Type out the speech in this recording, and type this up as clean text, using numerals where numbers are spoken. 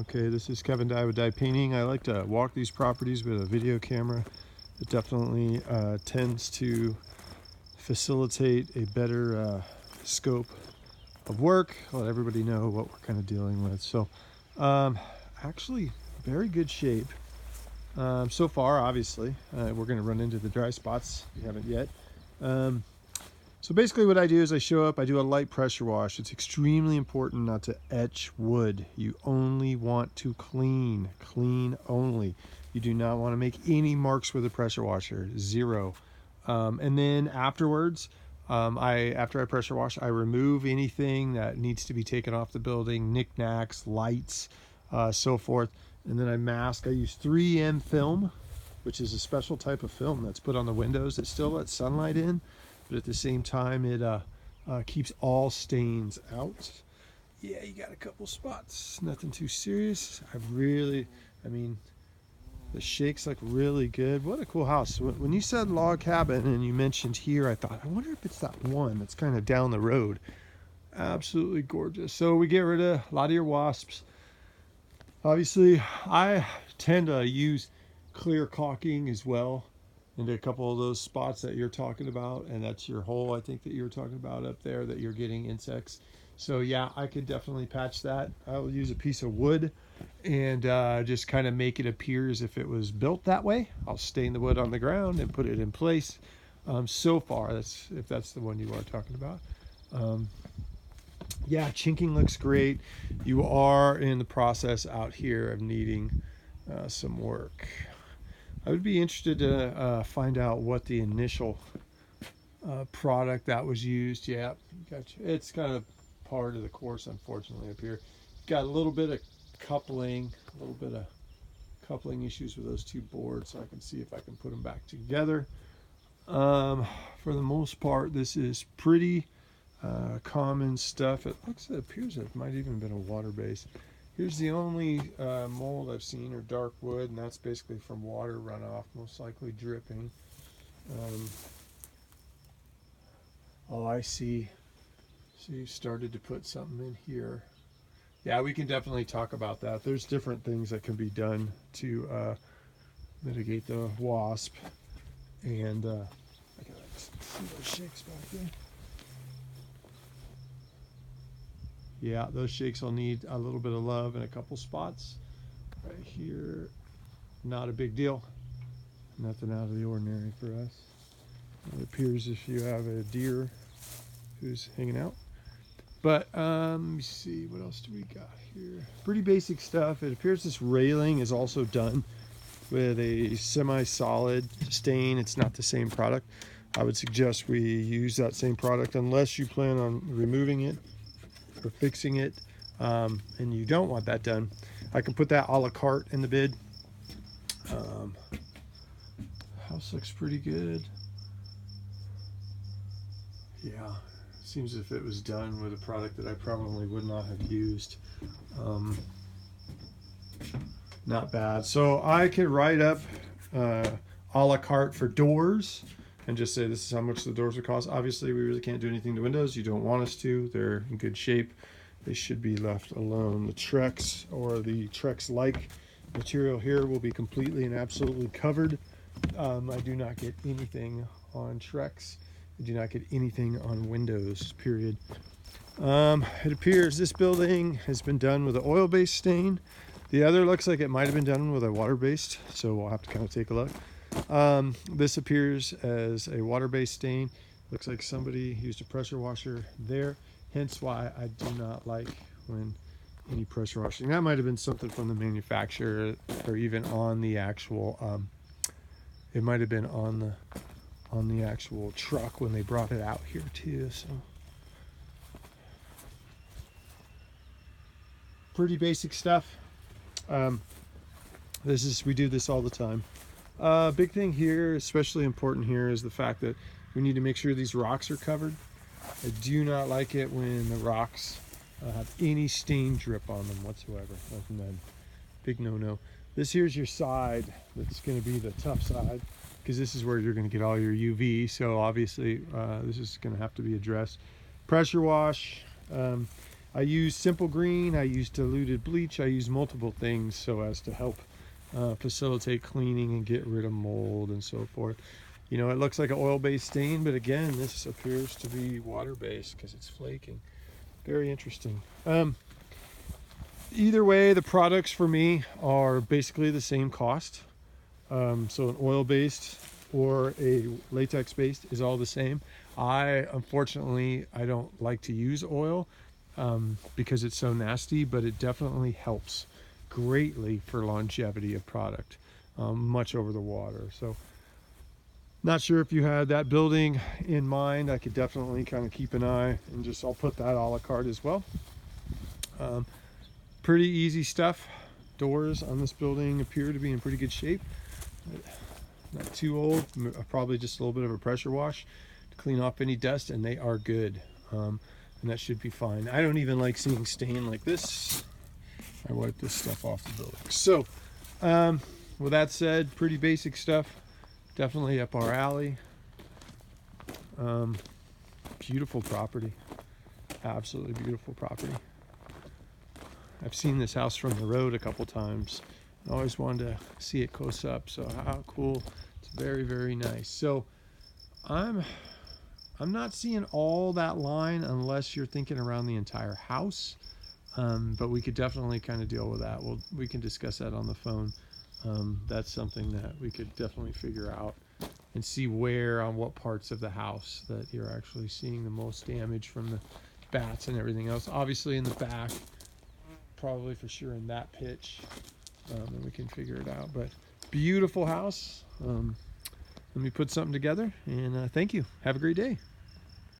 Okay, this is Kevin Dye with Dye Painting. I like to walk these properties with a video camera. It definitely tends to facilitate a better scope of work, let everybody know what we're kind of dealing with. So actually very good shape so far. Obviously we're going to run into the dry spots. We haven't yet. So basically what I do is I show up, I do a light pressure wash. It's extremely important not to etch wood. You only want to clean only. You do not want to make any marks with a pressure washer, zero. And then afterwards, after I pressure wash, I remove anything that needs to be taken off the building, knickknacks, lights, so forth. And then I mask. I use 3M film, which is a special type of film that's put on the windows that still lets sunlight in, but at the same time it keeps all stains out. Yeah, you got a couple spots, nothing too serious. I mean, the shakes look really good. What a cool house. When you said log cabin and you mentioned here, I thought, I wonder if it's that one that's kind of down the road. Absolutely gorgeous. So we get rid of a lot of your wasps. Obviously, I tend to use clear caulking as well into a couple of those spots that you're talking about, and that's your hole I think that you're talking about up there that you're getting insects. So yeah, I could definitely patch that. I'll use a piece of wood and just kind of make it appear as if it was built that way. I'll stain the wood on the ground and put it in place. So far, if that's the one you are talking about. Yeah, chinking looks great. You are in the process out here of needing some work. I would be interested to find out what the initial product that was used. Yeah, gotcha. It's kind of part of the course, unfortunately, up here. Got a little bit of coupling issues with those two boards, so I can see if I can put them back together. For the most part, this is pretty common stuff. It appears it might even been a water base. Here's the only mold I've seen, or dark wood, and that's basically from water runoff, most likely dripping. Oh, I see. So you started to put something in here. Yeah, we can definitely talk about that. There's different things that can be done to mitigate the wasp. And I gotta see those shakes back there. Yeah, those shakes will need a little bit of love in a couple spots. Right here, not a big deal. Nothing out of the ordinary for us. It appears if you have a deer who's hanging out. But let me see, what else do we got here? Pretty basic stuff. It appears this railing is also done with a semi-solid stain. It's not the same product. I would suggest we use that same product unless you plan on removing it or fixing it, and you don't want that done. I can put that a la carte in the bid. House looks pretty good. Yeah, seems as if it was done with a product that I probably would not have used. Not bad. So I could write up a la carte for doors and just say this is how much the doors would cost. Obviously, we really can't do anything to windows. You don't want us to. They're in good shape. They should be left alone. The Trex or the Trex-like material here will be completely and absolutely covered. I do not get anything on Trex. I do not get anything on windows, period. It appears this building has been done with an oil-based stain. The other looks like it might have been done with a water-based, so we'll have to kind of take a look. This appears as a water-based stain. Looks like somebody used a pressure washer there, hence why I do not like when any pressure washing. That might have been something from the manufacturer, or even on the actual, it might have been on the actual truck when they brought it out here too. So pretty basic stuff. We do this all the time. Big thing here, especially important here, is the fact that we need to make sure these rocks are covered. I do not like it when the rocks have any stain drip on them whatsoever. Big no-no. This here's your side that's going to be the tough side, because this is where you're going to get all your UV. So obviously this is going to have to be addressed. Pressure wash. I use Simple Green, I use diluted bleach, I use multiple things so as to help facilitate cleaning and get rid of mold and so forth. You know, it looks like an oil-based stain, but again, this appears to be water-based because it's flaking. Very interesting. Either way, the products for me are basically the same cost. So an oil-based or a latex-based is all the same. Unfortunately, I don't like to use oil because it's so nasty, but it definitely helps greatly for longevity of product, much over the water. So not sure if you had that building in mind. I could definitely kind of keep an eye, and just I'll put that a la carte as well. Pretty easy stuff. Doors on this building appear to be in pretty good shape. Not too old, probably just a little bit of a pressure wash to clean off any dust, and they are good. And that should be fine. I don't even like seeing stain like this. I wipe this stuff off the building. So with that said, pretty basic stuff, definitely up our alley. Beautiful property, absolutely beautiful property. I've seen this house from the road a couple times. I always wanted to see it close up, so how cool. It's very, very nice. So I'm not seeing all that line unless you're thinking around the entire house, but we could definitely kind of deal with that. We can discuss that on the phone. That's something that we could definitely figure out and see where on what parts of the house that you're actually seeing the most damage from the bats and everything else. Obviously in the back, probably for sure in that pitch, and we can figure it out. But beautiful house. Let me put something together, and thank you. Have a great day.